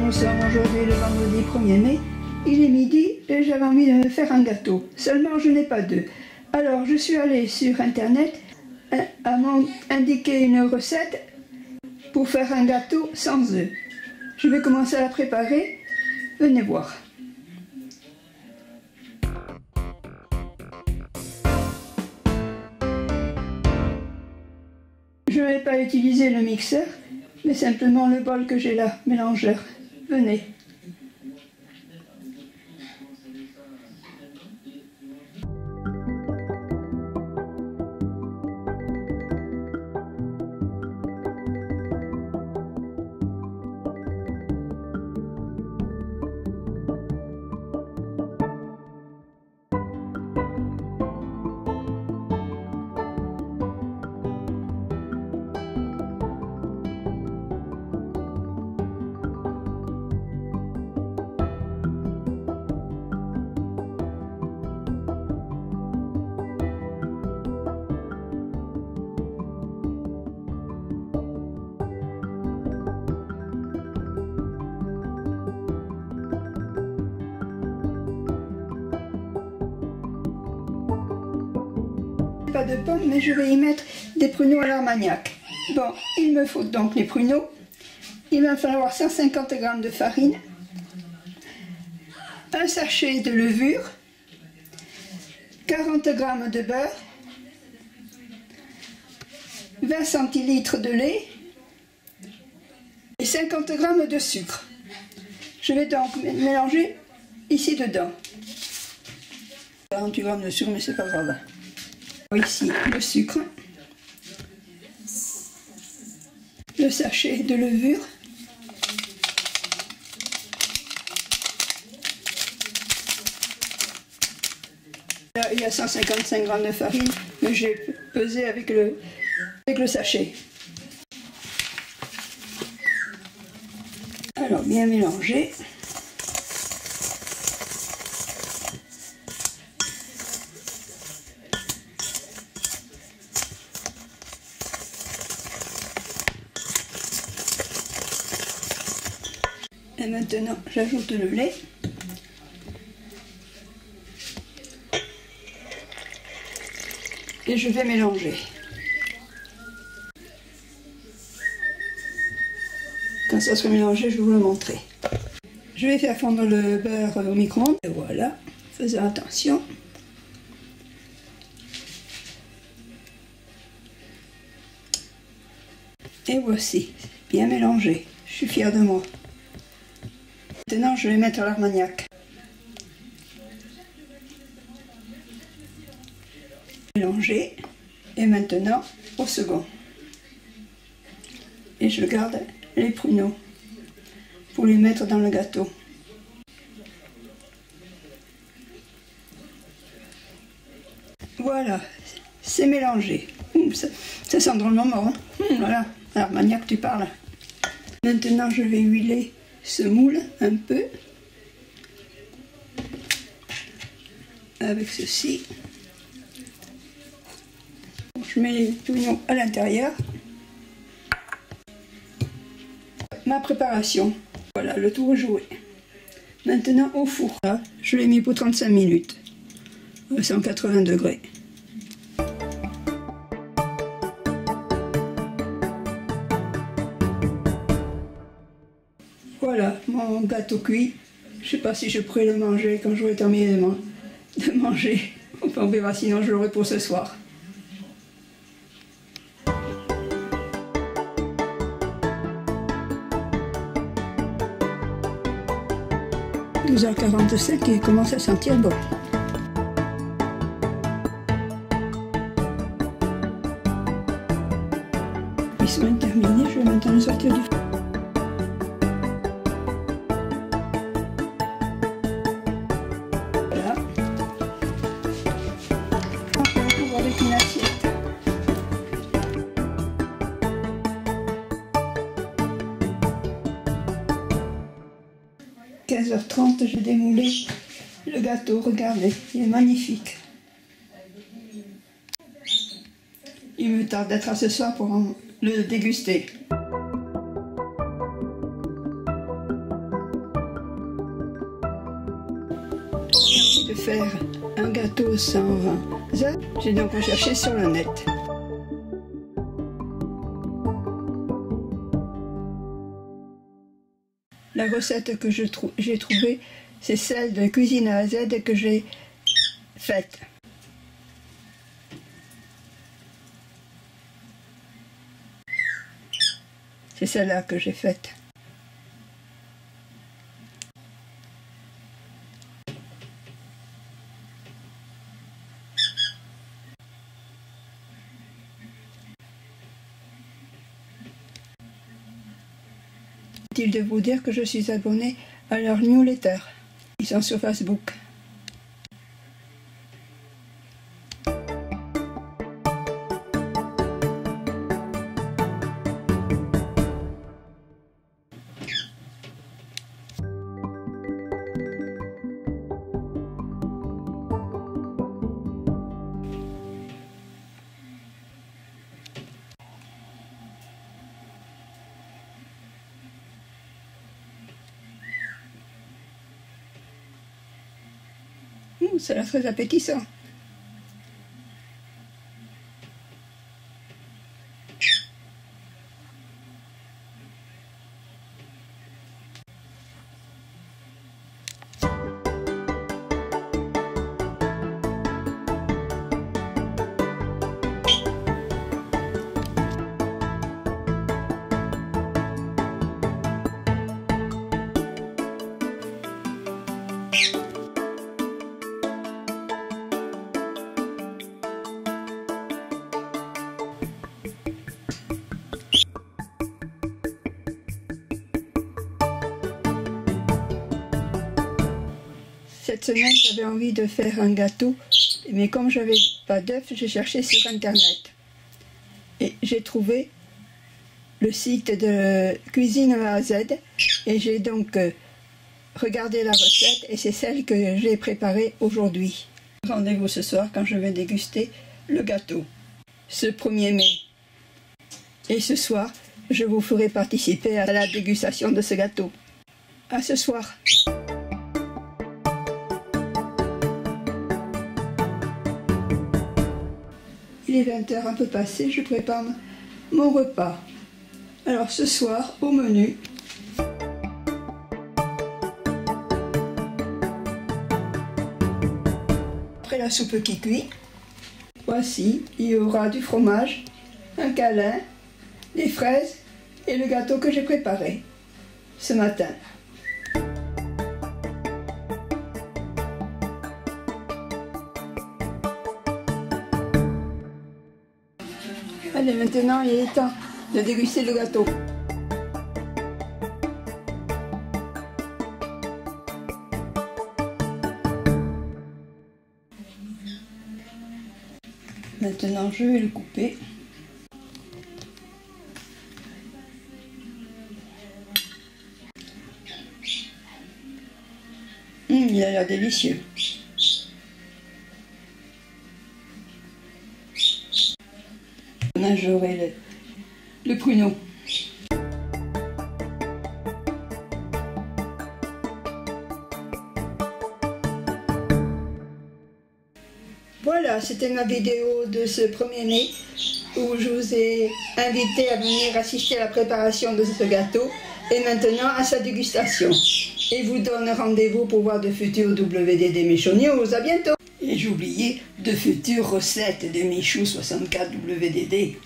nous sommes aujourd'hui le vendredi 1er mai. Il est midi et j'avais envie de me faire un gâteau. Seulement, je n'ai pas d'œufs. Alors, je suis allée sur Internet à m'indiquer une recette pour faire un gâteau sans œufs. Je vais commencer à la préparer. Venez voir. Je ne vais pas utiliser le mixeur, mais simplement le bol que j'ai là, mélangeur. Venez. Pas de pommes, mais je vais y mettre des pruneaux à l'armagnac. Bon, il me faut donc les pruneaux. Il va falloir 150 g de farine, un sachet de levure, 40 g de beurre, 20 centilitres de lait et 50 g de sucre. Je vais donc mélanger ici dedans. 48 g de sucre, mais c'est pas grave. Ici le sucre, le sachet de levure, là il y a 155 g de farine, mais j'ai pesé avec le sachet. Alors bien mélanger. Et maintenant, j'ajoute le lait. Et je vais mélanger. Quand ça sera mélangé, je vais vous le montrer. Je vais faire fondre le beurre au micro-ondes. Et voilà, faisons attention. Et voici, bien mélangé. Je suis fière de moi. Maintenant, je vais mettre l'armagnac. Mélanger. Et maintenant, au second. Et je garde les pruneaux pour les mettre dans le gâteau. Voilà, c'est mélangé. Ça sent drôlement bon. Voilà, l'armagnac, tu parles. Maintenant, je vais huiler ce moule un peu avec ceci. Je mets les oignons à l'intérieur. Ma préparation, voilà, le tour est joué. Maintenant au four, là, je l'ai mis pour 35 minutes à 180 degrés. Voilà, mon gâteau cuit. Je ne sais pas si je pourrai le manger quand j'aurai terminé de manger. Enfin, on verra, sinon je l'aurai pour ce soir. « 12h45 et il commence à sentir bon. Ils sont terminés, je vais maintenant le sortir du four. Avec une assiette. « 15h30, j'ai démoulé le gâteau, regardez, il est magnifique. Il me tarde d'être à ce soir pour le déguster. faire un gâteau sans œufs, j'ai donc recherché sur le net. La recette que j'ai trouvée, c'est celle de Cuisine A à Z que j'ai faite. C'est celle-là que j'ai faite. Inutile de vous dire que je suis abonnée à leur newsletter. Ils sont sur Facebook. Ça a l'air très appétissant. Cette semaine, j'avais envie de faire un gâteau, mais comme j'avais pas d'œufs, j'ai cherché sur internet. Et j'ai trouvé le site de Cuisine A à Z, et j'ai donc regardé la recette, et c'est celle que j'ai préparée aujourd'hui. Rendez-vous ce soir quand je vais déguster le gâteau, ce 1er mai. Et ce soir, je vous ferai participer à la dégustation de ce gâteau. À ce soir. Il est 20h un peu passé, je prépare mon repas. Alors ce soir, au menu, après la soupe qui cuit, voici, il y aura du fromage, un câlin, des fraises et le gâteau que j'ai préparé ce matin. Allez, maintenant il est temps de déguster le gâteau. Maintenant je vais le couper. Il a l'air délicieux. J'aurai le pruneau. Voilà, c'était ma vidéo de ce 1er mai où je vous ai invité à venir assister à la préparation de ce gâteau et maintenant à sa dégustation. Et vous donne rendez-vous pour voir de futurs WDD Michou News. À bientôt. Et j'ai oublié de futures recettes de Michou 64 WDD.